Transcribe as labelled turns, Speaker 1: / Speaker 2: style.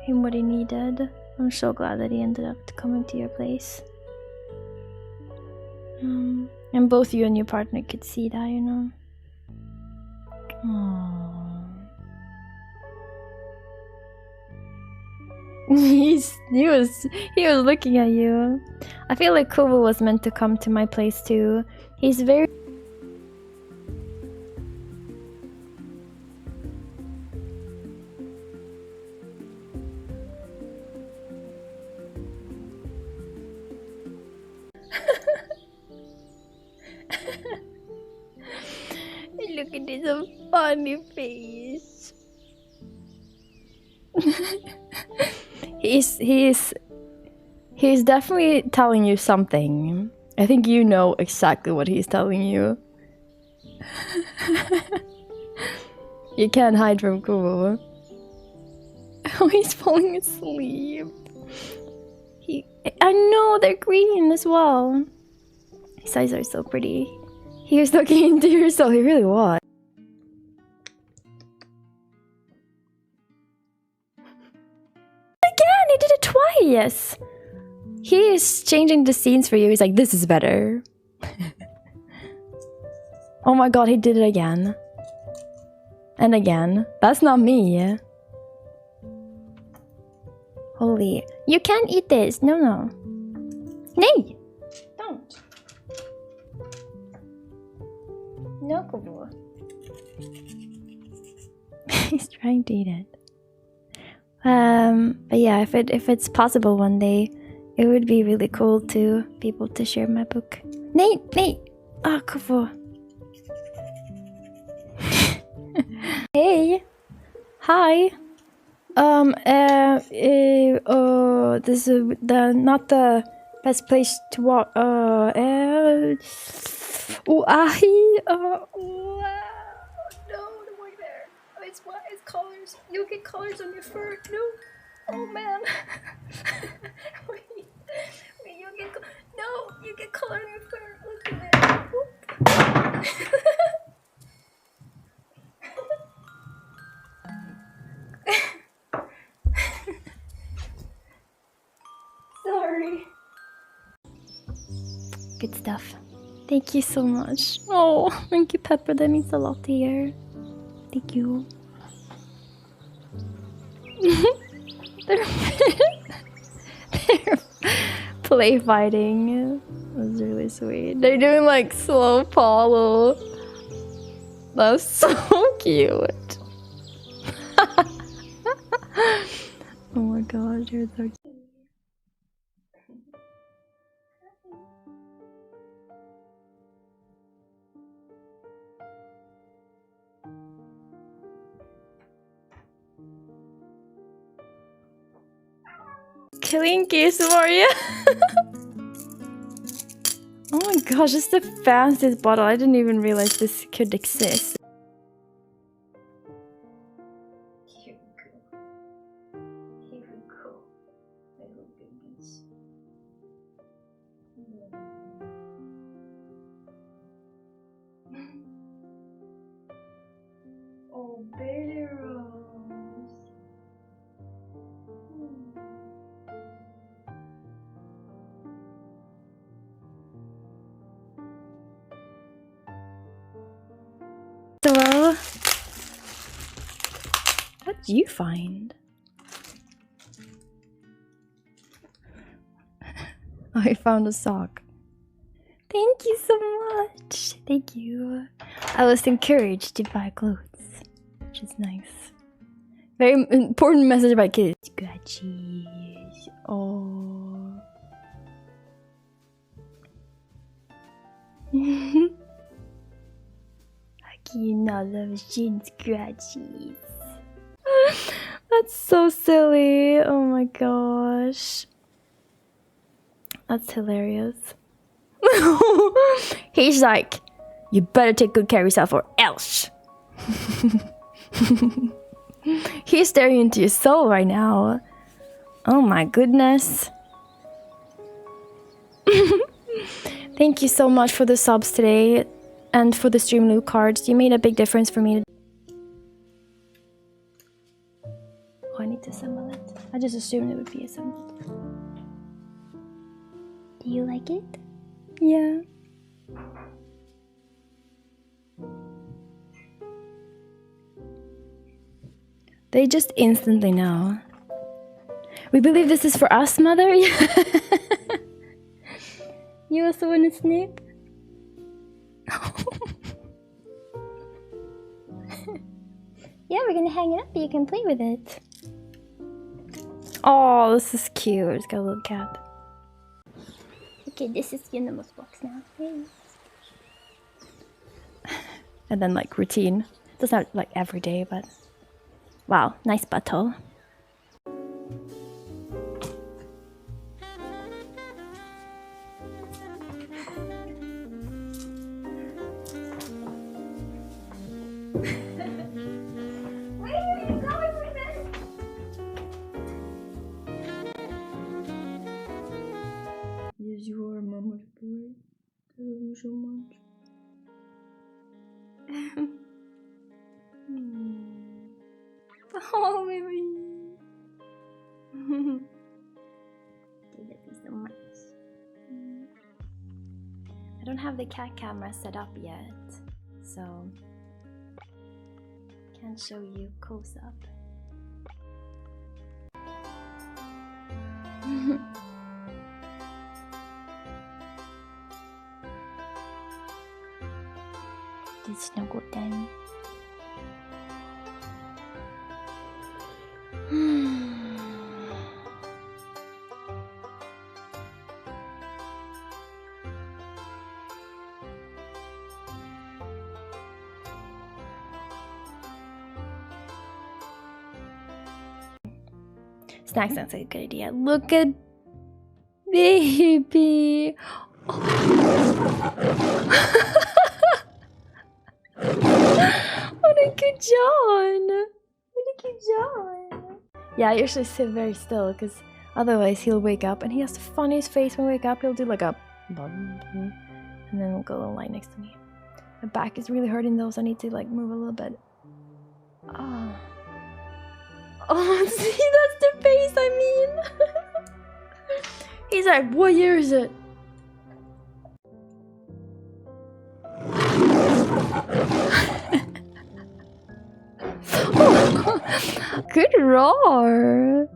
Speaker 1: him what he needed. I'm so glad that he ended up coming to your place. And both you and your partner could see that, you know. Aww. he was looking at you. I feel like Kubo was meant to come to my place too. He's very look at this funny face. He's definitely telling you something. I think you know exactly what he's telling you. You can't hide from Kubo. Oh, he's falling asleep. I know, they're green as well. His eyes are so pretty. He was looking into your soul, he really was. Again, he did it twice! He is changing the scenes for you. He's like, this is better. Oh my god, he did it again. And again. That's not me. Holy. You can't eat this. No, no. Nay! Don't. No, Kubo. He's trying to eat it. But yeah, if it's possible one day, it would be really cool to be able to share my book. Nate! Ah, Kubo. Hey! Hi! This is not the best place to walk. No, don't work there. It's what? It's colors. You'll get colors on your fur. No. Oh man. Wait, you'll get no. You get color on your fur. Look at that. Sorry. Good stuff. Thank you so much. Oh, thank you, Pepper. That means a lot to hear. Thank you. they're play fighting. That's really sweet. They're doing like slow follow. That's so cute. Oh my god, you're so cute. Clinky, Soria. Oh my gosh, it's the fanciest bottle. I didn't even realize this could exist. Here we go. Little babies. Oh, baby rose. Hello? What did you find? I found a sock. Thank you so much. Thank you. I was encouraged to buy clothes, which is nice. Very important message about kids. Scratchies. Oh. You know those shin scratchies. That's so silly. Oh my gosh. That's hilarious. He's like, you better take good care of yourself or else. He's staring into your soul right now. Oh my goodness. Thank you so much for the subs today. And for the stream loot cards, you made a big difference for me. I need to assemble it. I just assumed it would be assembled. Do you like it? Yeah. They just instantly know. We believe this is for us, Mother? You also want to snip? Yeah, we're gonna hang it up, you can play with it. Oh, this is cute. It's got a little cat. Okay, this is Unimus box now. Yay. And then like routine. It's not like every day, but wow, nice bottle. You are mama's boy. I love you so much. Oh, baby. I love you so much. I don't have the cat camera set up yet, so can't show you close up. It's no good time. Snack sounds like a good idea. Look at baby. What a good John! What a good John! Yeah, I usually sit very still because otherwise he'll wake up and he has the funniest face when we wake up. He'll do like a and then we'll go and lie next to me. My back is really hurting though, so I need to like move a little bit. Oh, oh see, that's the face I mean. He's like, what year is it? Good roar!